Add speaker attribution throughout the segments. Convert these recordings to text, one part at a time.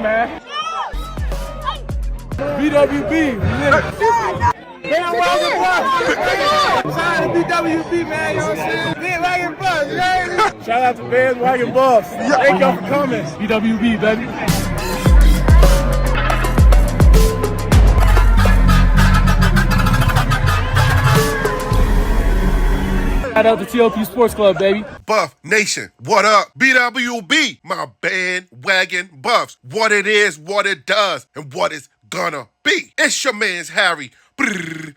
Speaker 1: man. BWB, bandwagon bus. Shout out to BWB, man, you know what I'm saying? Bandwagon bus, you heard me? Shout out to bandwagon bus. Thank y'all for coming. BWB, baby. Shout out to TLP Sports Club, baby.
Speaker 2: Buff Nation, what up? BWB, my bandwagon buffs. What it is, what it does, and what it's gonna be. It's your man's Harry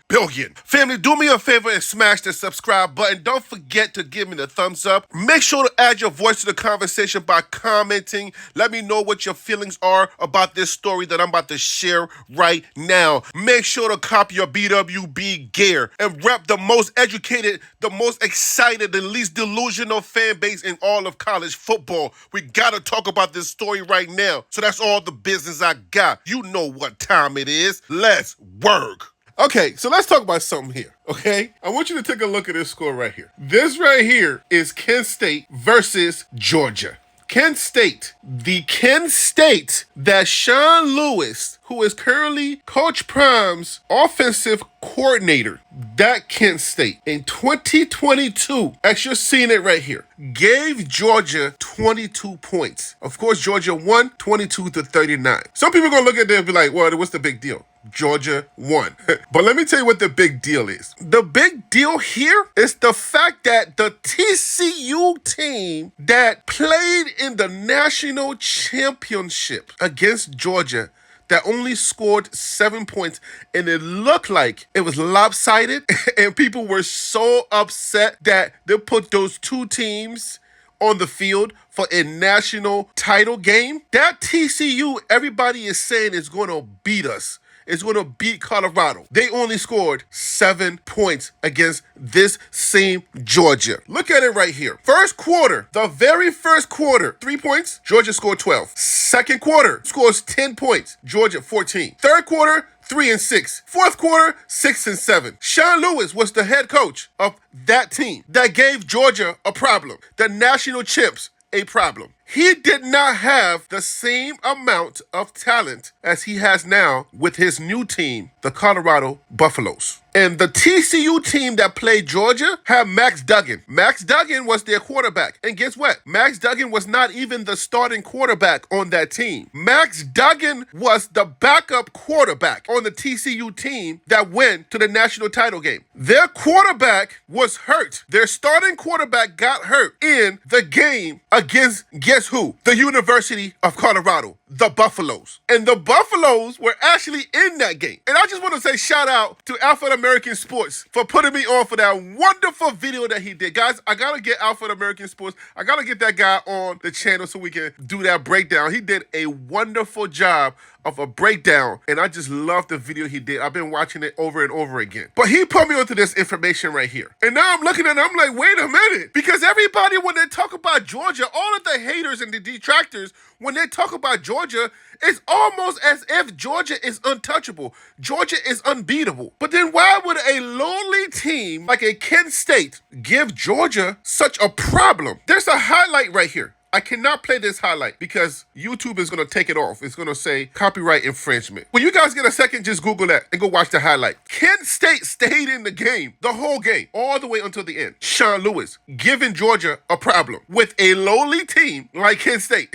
Speaker 2: Billion. Family, do me a favor and smash the subscribe button. Don't forget to give me the thumbs up. Make sure to add your voice to the conversation by commenting. Let me know what your feelings are about this story that I'm about to share right now. Make sure to copy your BWB gear and rep the most educated, the most excited, the least delusional fan base in all of college football. We gotta talk about this story right now. So that's all the business I got. You know what time it is. Let's work. Okay, so let's talk about something here, okay? I want you to take a look at this score right here. This right here is Kent State versus Georgia. Kent State, the Kent State that Sean Lewis, who is currently Coach Prime's offensive coordinator, that Kent State in 2022, as you're seeing it right here, gave Georgia 22 points. Of course, Georgia won 22-39. Some people are going to look at this and be like, well, what's the big deal? Georgia won. But let me tell you what the big deal is. The big deal here is the fact that the TCU team that played in the national championship against Georgia that only scored 7 points, and it looked like it was lopsided, and people were so upset that they put those two teams on the field for a national title game. That TCU, everybody is saying is going to beat us. It's going to beat Colorado. They only scored 7 points against this same Georgia. Look at it right here. First quarter, the very first quarter, 3 points, Georgia scored 12. Second quarter, scores 10 points, Georgia 14. Third quarter, 3 and 6. Fourth quarter, 6 and 7. Sean Lewis was the head coach of that team that gave Georgia a problem. The national champs, a problem. He did not have the same amount of talent as he has now with his new team, the Colorado Buffaloes. And the TCU team that played Georgia had Max Duggan. Max Duggan was their quarterback. And guess what? Max Duggan was not even the starting quarterback on that team. Max Duggan was the backup quarterback on the TCU team that went to the national title game. Their quarterback was hurt. Their starting quarterback got hurt in the game against, guess who? The University of Colorado, the Buffaloes. And the Buffaloes were actually in that game. And I just want to say shout out to Alpha American Sports for putting me on for that wonderful video that he did. Guys, I got to get Alpha American Sports. I got to get that guy on the channel so we can do that breakdown. He did a wonderful job of a breakdown, and I just love the video he did. I've been watching it over and over again. But he put me onto this information right here. And now I'm looking at it, I'm like, wait a minute. Because everybody, when they talk about Georgia, all of the haters and the detractors, when they talk about Georgia, it's almost as if Georgia is untouchable. Georgia is unbeatable. But then why would a lowly team like a Kent State give Georgia such a problem? There's a highlight right here. I cannot play this highlight because YouTube is going to take it off. It's going to say copyright infringement. When you guys get a second, just Google that and go watch the highlight. Kent State stayed in the game, the whole game, all the way until the end. Sean Lewis giving Georgia a problem with a lowly team like Kent State.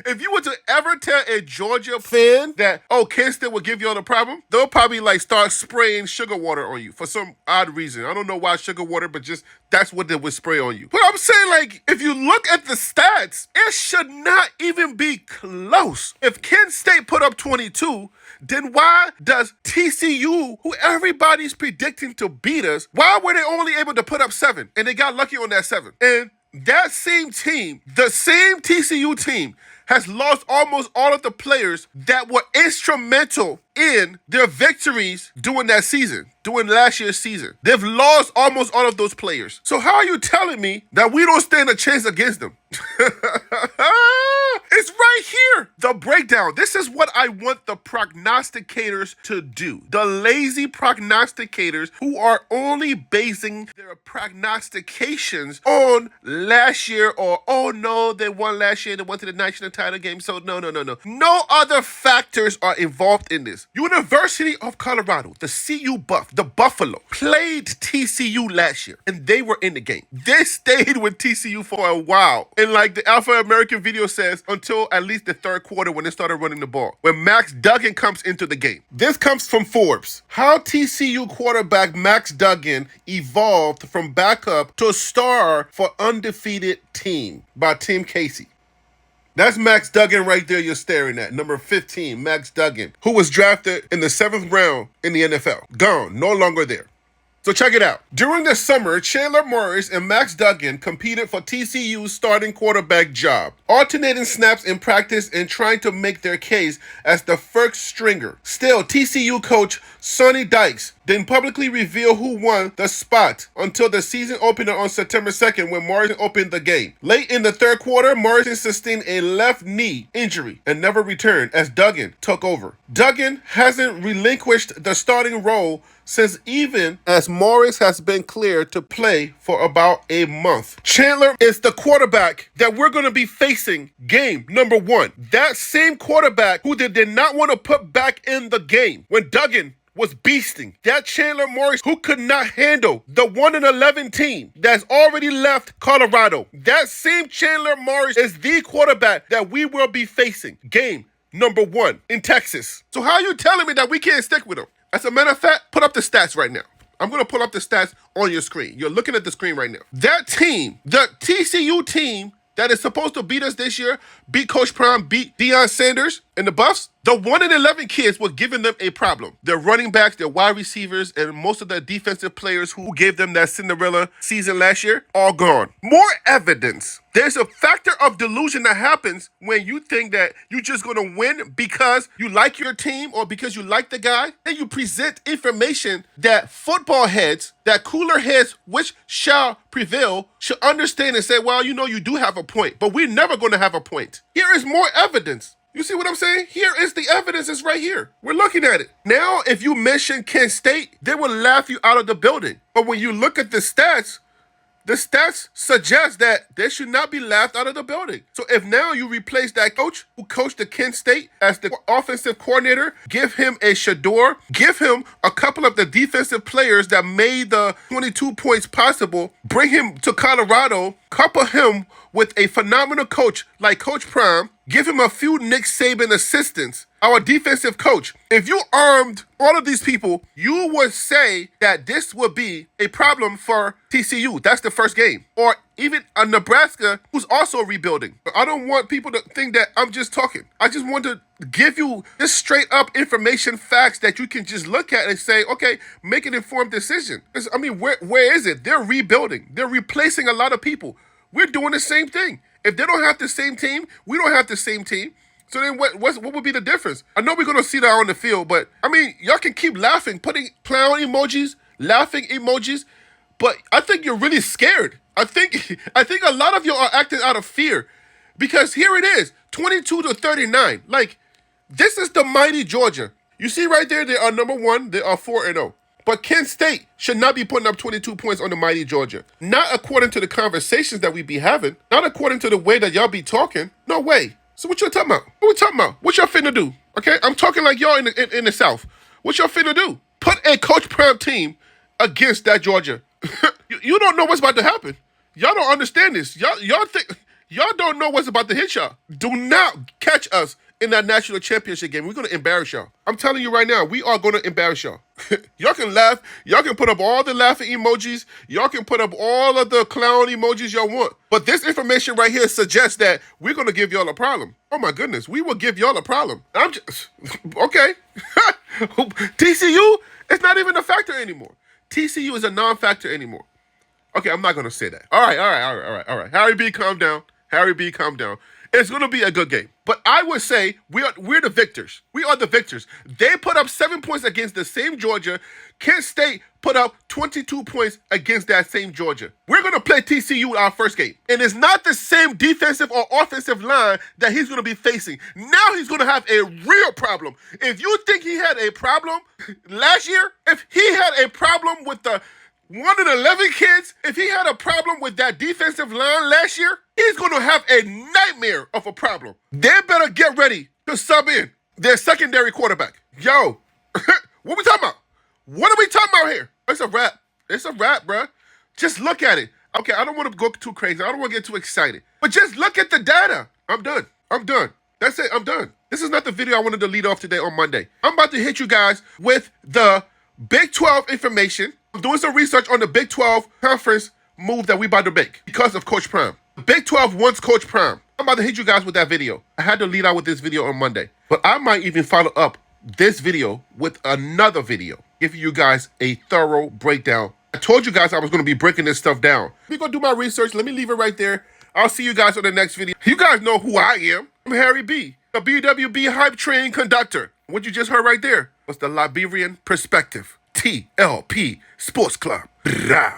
Speaker 2: If you were to ever tell a Georgia fan that, oh, Kent State will give you all the problem, they'll probably like start spraying sugar water on you for some odd reason. I don't know why sugar water, but just that's what they would spray on you. But I'm saying, like, if you look at the stats, it should not even be close. If Kent State put up 22, then why does TCU, who everybody's predicting to beat us, why were they only able to put up 7? And they got lucky on that 7. And that same team, the same TCU team, has lost almost all of the players that were instrumental in their victories during that season, during last year's season. They've lost almost all of those players. So how are you telling me that we don't stand a chance against them? It's right here. The breakdown. This is what I want the prognosticators to do. The lazy prognosticators who are only basing their prognostications on last year or, oh no, they won last year, they went to the national title game, so no. No other factors are involved in this. University of Colorado, the CU Buff, the Buffalo, played TCU last year, and they were in the game. They stayed with TCU for a while. And like the Alpha American video says, until at least the third quarter when they started running the ball, when Max Duggan comes into the game. This comes from Forbes. How TCU quarterback Max Duggan evolved from backup to a star for undefeated team by Tim Casey. That's Max Duggan right there you're staring at. Number 15, Max Duggan, who was drafted in the 7th round in the NFL. Gone, no longer there. So check it out. During the summer, Chandler Morris and Max Duggan competed for TCU's starting quarterback job, alternating snaps in practice and trying to make their case as the first stringer. Still, TCU coach Sonny Dykes didn't publicly reveal who won the spot until the season opener on September 2nd when Morrison opened the game. Late in the third quarter, Morrison sustained a left knee injury and never returned as Duggan took over. Duggan hasn't relinquished the starting role since, even as Morris has been cleared to play for about a month. Chandler is the quarterback that we're going to be facing game number 1. That same quarterback who they did not want to put back in the game when Duggan was beasting. That Chandler Morris who could not handle the 1-11 team that's already left Colorado. That same Chandler Morris is the quarterback that we will be facing game number 1 in Texas. So how are you telling me that we can't stick with him? As a matter of fact, put up the stats right now. I'm going to pull up the stats on your screen. You're looking at the screen right now. That team, the TCU team that is supposed to beat us this year, beat Coach Prime, beat Deion Sanders and the Buffs, the 1-11 kids were giving them a problem. Their running backs, their wide receivers, and most of the defensive players who gave them that Cinderella season last year, all gone. More evidence. There's a factor of delusion that happens when you think that you're just going to win because you like your team or because you like the guy. Then you present information that football heads, that cooler heads, which shall prevail, should understand and say, well, you know, you do have a point, but we're never going to have a point. Here is more evidence. You see what I'm saying? Here is the evidence. It's right here. We're looking at it. Now, if you mention Kent State, they will laugh you out of the building. But when you look at the stats suggest that they should not be laughed out of the building. So if now you replace that coach who coached the Kent State as the offensive coordinator, give him a Shador, give him a couple of the defensive players that made the 22 points possible, bring him to Colorado, couple him with a phenomenal coach like Coach Prime, give him a few Nick Saban assistants, our defensive coach. If you armed all of these people, you would say that this would be a problem for TCU. That's the first game. Or even a Nebraska who's also rebuilding. I don't want people to think that I'm just talking. I just want to give you just straight up information, facts that you can just look at and say, okay, make an informed decision. I mean, where is it? They're rebuilding. They're replacing a lot of people. We're doing the same thing. If they don't have the same team, we don't have the same team. So then what would be the difference? I know we're going to see that on the field, but I mean, y'all can keep laughing, putting clown emojis, laughing emojis, but I think you're really scared. I think a lot of you are acting out of fear because here it is, 22-39. Like, this is the mighty Georgia. You see right there, they are number 1. They are 4-0. But Kent State should not be putting up 22 points on the mighty Georgia. Not according to the conversations that we be having. Not according to the way that y'all be talking. No way. So what y'all talking about? What we talking about? What y'all finna do? Okay, I'm talking like y'all in the South. What y'all finna do? Put a Coach Prime team against that Georgia. You don't know what's about to happen. Y'all don't understand this. Y'all think y'all don't know what's about to hit y'all. Do not catch us in that national championship game. We're going to embarrass y'all. I'm telling you right now, we are going to embarrass y'all. Y'all can laugh. Y'all can put up all the laughing emojis. Y'all can put up all of the clown emojis y'all want. But this information right here suggests that we're going to give y'all a problem. Oh my goodness, we will give y'all a problem. I'm just, okay. TCU is not even a factor anymore. TCU is a non-factor anymore. Okay, I'm not going to say that. All right. Harry B, calm down. Harry B, calm down. It's going to be a good game. But I would say we're the victors. We are the victors. They put up 7 points against the same Georgia. Kent State put up 22 points against that same Georgia. We're going to play TCU our first game. And it's not the same defensive or offensive line that he's going to be facing. Now he's going to have a real problem. If you think he had a problem last year, if he had a problem with the 1 in 11 kids, if he had a problem with that defensive line last year, he's going to have a nightmare of a problem. They better get ready to sub in their secondary quarterback. Yo, what we talking about? What are we talking about here? It's a wrap. It's a wrap, bruh. Just look at it. Okay, I don't want to go too crazy. I don't want to get too excited. But just look at the data. I'm done. I'm done. That's it. I'm done. This is not the video I wanted to lead off today on Monday. I'm about to hit you guys with the Big 12 information. I'm doing some research on the Big 12 conference move that we about to make because of Coach Prime. The Big 12 wants Coach Prime. I'm about to hit you guys with that video. I had to lead out with this video on Monday. But I might even follow up this video with another video, giving you guys a thorough breakdown. I told you guys I was going to be breaking this stuff down. Let me go do my research. Let me leave it right there. I'll see you guys on the next video. You guys know who I am. I'm Harry B, the BWB Hype Train Conductor. What you just heard right there was the Liberian Perspective, TLP Sports Club. Rah.